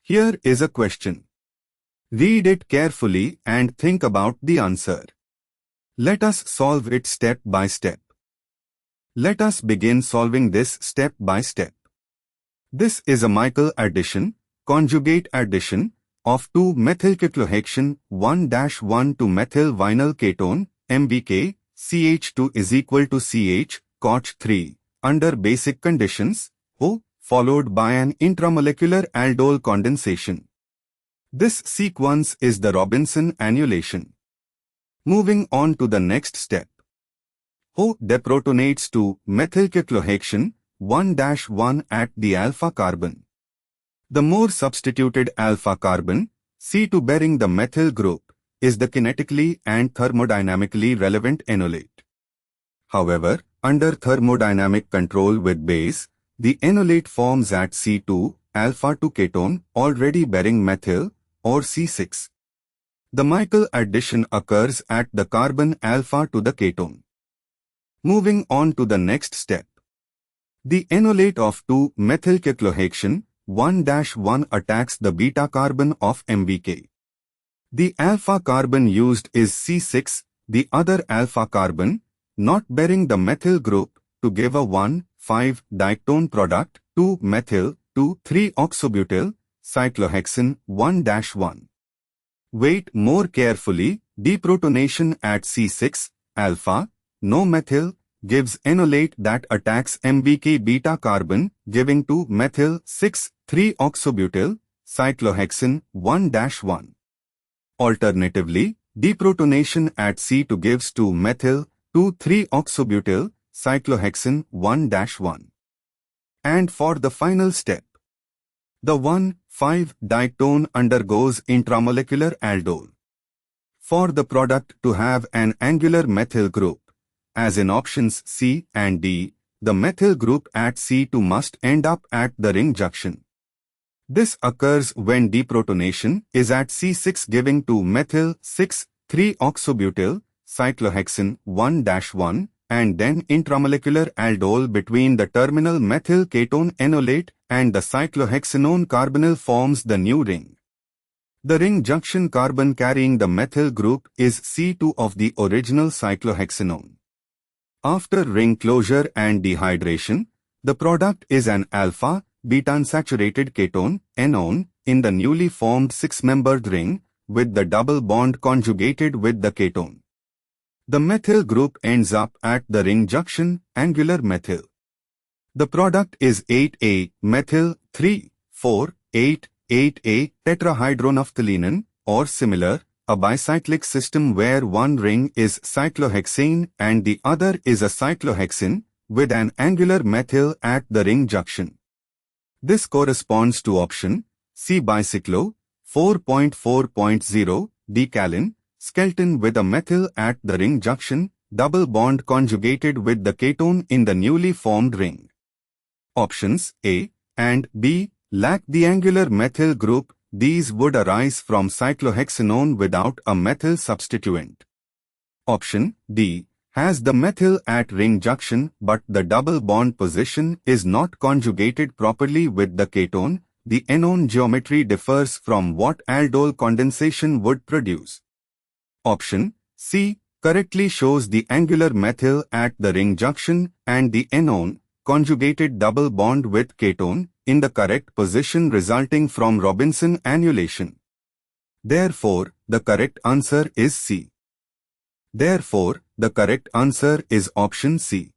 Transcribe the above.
Here is a question. Read it carefully and think about the answer. Let us solve it step by step. Let us begin solving this step by step. This is a Michael addition, conjugate addition, of 2-methylcyclohexane 1-1 to methyl vinyl ketone, MVK, CH2 is equal to CH, COH3, under basic conditions, O, followed by an intramolecular aldol condensation. This sequence is the Robinson annulation. Moving on to the next step. O deprotonates to methylcyclohexane 1-1 at the alpha carbon. The more substituted alpha carbon, C2 bearing the methyl group, is the kinetically and thermodynamically relevant enolate. However, under thermodynamic control with base, the enolate forms at C2, alpha-2 ketone, already bearing methyl, or C6. The Michael addition occurs at the carbon alpha to the ketone. Moving on to the next step. The enolate of 2-methylcyclohexane 1-1 attacks the beta carbon of MVK. The alpha carbon used is C6, the other alpha carbon, not bearing the methyl group, to give a 1,5-diketone product, 2-methyl-2,3-oxobutyl, cyclohexane 1-1. Wait more carefully. Deprotonation at C6, alpha, no methyl, gives enolate that attacks MVK beta carbon, giving 2-methyl-6,3-oxobutyl, cyclohexane 1-1. Alternatively, deprotonation at C2 gives 2-methyl-2,3-oxobutyl, cyclohexane 1-1. And for the final step, the 1,5-diketone undergoes intramolecular aldol. For the product to have an angular methyl group, as in options C and D, the methyl group at C2 must end up at the ring junction. This occurs when deprotonation is at C6 giving 2-methyl-6,3-oxobutyl, cyclohexane 1-1, and then intramolecular aldol between the terminal methyl ketone enolate and the cyclohexanone carbonyl forms the new ring. The ring junction carbon carrying the methyl group is C2 of the original cyclohexanone. After ring closure and dehydration, the product is an alpha-beta-unsaturated ketone, enone, in the newly formed 6-membered ring, with the double bond conjugated with the ketone. The methyl group ends up at the ring junction, angular methyl. The product is 8-A-methyl-3,4,8,8A tetrahydronaphthalene, or similar, a bicyclic system where one ring is cyclohexane and the other is a cyclohexane, with an angular methyl at the ring junction. This corresponds to option C. Bicyclo 4.4.0 decalin, skeleton with a methyl at the ring junction, double bond conjugated with the ketone in the newly formed ring. Options A and B lack the angular methyl group. These would arise from cyclohexanone without a methyl substituent. Option D has the methyl at ring junction but the double bond position is not conjugated properly with the ketone. The enone geometry differs from what aldol condensation would produce. Option C correctly shows the angular methyl at the ring junction and the enone conjugated double bond with ketone in the correct position resulting from Robinson annulation. Therefore, the correct answer is C. Therefore, the correct answer is option C.